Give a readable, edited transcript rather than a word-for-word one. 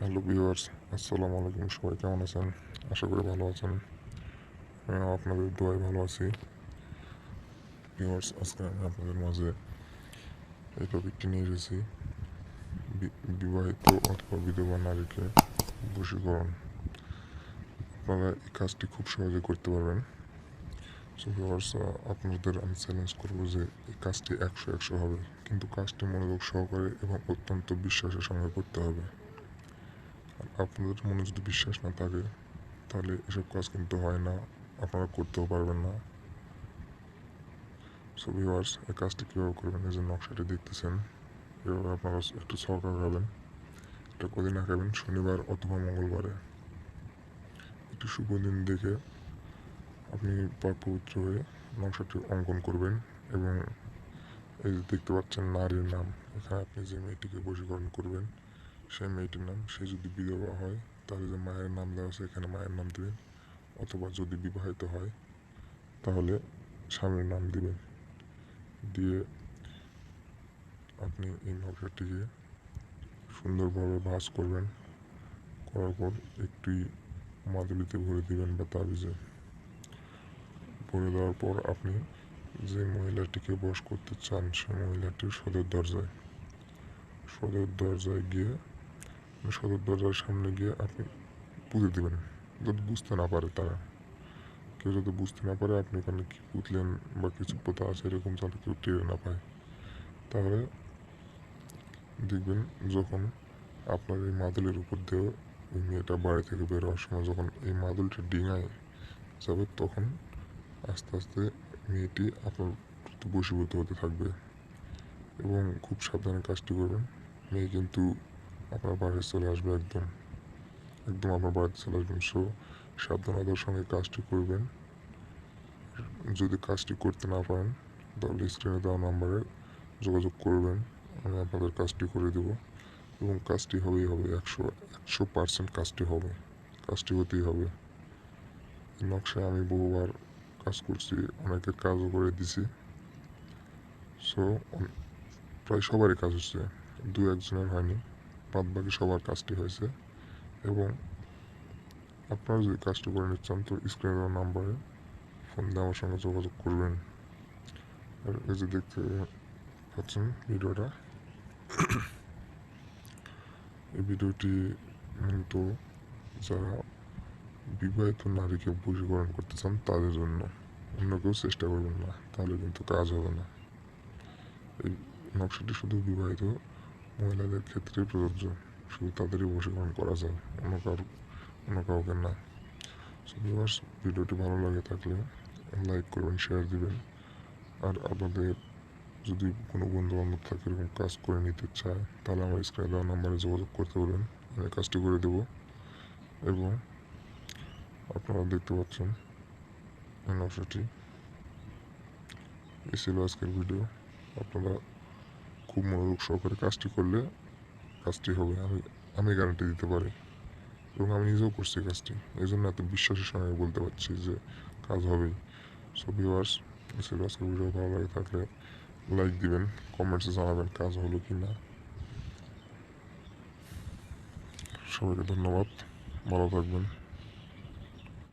Hello viewers, আসসালামু আলাইকুম। সবাই কেমন আছেন? আশা করি ভালো আছেন। আমিও আপনাদের দোয়ায় ভালো আছি। ভিউয়ার্স, আজকে আমি আপনাদের মাঝে এই টপিকটি নিয়ে এসেছি, বিবাহিত অথবা বিধবা নারীকে বশীকরণ। আপনারা এই কাজটি খুব সহজে করতে পারবেন। সো ভিউয়ার্স, আপনাদের আমি চ্যালেঞ্জ করবো যে এই কাজটি 100 হবে, কিন্তু কাজটি মনোযোগ সহকারে এবং অত্যন্ত বিশ্বাসের সঙ্গে করতে হবে। আপনাদের মনে যদি বিশ্বাস না থাকে তাহলে এসব কাজ কিন্তু হয় না, আপনারা করতেও পারবেন না। সো ভিউয়ার্স, এই কাজটি কীভাবে করবেন, এই যে নকশাটি দেখতেছেন, এভাবে আপনারা একটু ছক আঁকাবেন। এটা কদিন আঁকাবেন? শনিবার অথবা মঙ্গলবারে। একটি শুভ দিন দেখে আপনি পবিত্র হয়ে নকশাটি অঙ্কন করবেন এবং এই যে দেখতে পাচ্ছেন নারীর নাম, এখানে আপনি যে মেয়েটিকে বশীকরণ করবেন সেই মেয়েটির নাম। সে যদি বিধবা হয় তাহলে যে মায়ের নাম দেওয়া আছে এখানে মায়ের নাম দেবেন, অথবা যদি বিবাহিত হয় তাহলে স্বামীর নাম দিবেন। দিয়ে আপনি এই নকশাটিকে সুন্দরভাবে ভাঁজ করবেন। করার পর একটি মাদুলিতে ভরে দিবেন বা তাবিজে ভরে দেওয়ার পর আপনি যে মহিলাটিকে বশ করতে চান সেই মহিলাটির সদর দরজায় গিয়ে সদর দরজার সামনে গিয়ে আপনি পুঁতে দিবেন। যদি বুঝতে না পারে তারা, কেউ যদি বুঝতে না পারে আপনি ওখানে কি পুঁতলেন বা কিছু পোতা আছে এরকম, যাতে কেউ টের না পায়, তাহলে দেখবেন যখন আপনার এই মাদুলের উপর দিয়ে ওই মেয়েটা বাড়ি থেকে বের হওয়ার সময় যখন এই মাদুলটা ডিঙায় যাবে, তখন আস্তে আস্তে মেয়েটি আপনার প্রতি বশীভূত হতে থাকবে। এবং খুব সাবধানে কাজটি করবেন। মেয়ে কিন্তু আপনার বাড়িতে চলে আসবে, একদম একদম আপনার বাড়িতে চলে আসবেন। সো সাবধানতার সঙ্গে কাজটি করবেন। যদি কাজটি করতে না পারেন তাহলে স্ক্রিনে দেওয়া নাম্বারে যোগাযোগ করবেন, আমি আপনাদের কাজটি করে দেব। এবং কাজটি হবেই হবে, 100% কাজটি হবে, কাজটি হতেই হবে। এই নকশায় আমি বহুবার কাজ করছি, অনেকের কাজও করে দিছি। সো প্রায় সবারই কাজ হচ্ছে, দু একজনের হয়নি, বাদ বাকি সবার কাজটি হয়েছে। এবং আপনারা যদি কাজটি করে নিতে চান তো স্ক্রিনে দেওয়া নাম্বারে ফোন দিয়ে আমার সঙ্গে যোগাযোগ করবেন। আর এই যে দেখতে পাচ্ছেন ভিডিওটা, এই ভিডিওটি মূলত যারা বিবাহিত নারীকে বশীকরণ করতে চান তাদের জন্য। অন্য কেউ চেষ্টা করবেন না, তাহলে কিন্তু কাজ হবে না। এই নকশাটি শুধু বিবাহিত মহিলাদের ক্ষেত্রে প্রযোজ্য, শুধু তাদেরই বশীকরণ করা যায়, অন্য কাউকে না। সো ভিউয়ার্স, ভিডিওটি ভালো লাগে থাকলে লাইক করবেন, শেয়ার দিবেন। আর আপনাদের যদি কোনো বন্ধু বান্ধব থাকে এরকম কাজ করে নিতে চায় তাহলে আমার স্ক্রিনে দেওয়া নাম্বারে যোগাযোগ করতে বলবেন, আমি কাজটি করে দেবো। এবং আপনারা দেখতে পাচ্ছেন এই নকশাটি। এই ছিল আজকের ভিডিও। আপনারা খুব মনোযোগ সহকারে কাজটি করলে কাজটি হবে, আমি গ্যারান্টি দিতে পারি। এবং আমি নিজেও করছি কাজটি, এই জন্য এত বিশ্বাসের সঙ্গে বলতে পারছি যে কাজ হবেই। সো ভিউয়ার্স, এই ছিল আজকের ভিডিও। ভালো লাগে থাকলে লাইক দিবেন, কমেন্টসে জানাবেন কাজ হলো কি না। সবাইকে ধন্যবাদ, ভালো থাকবেন।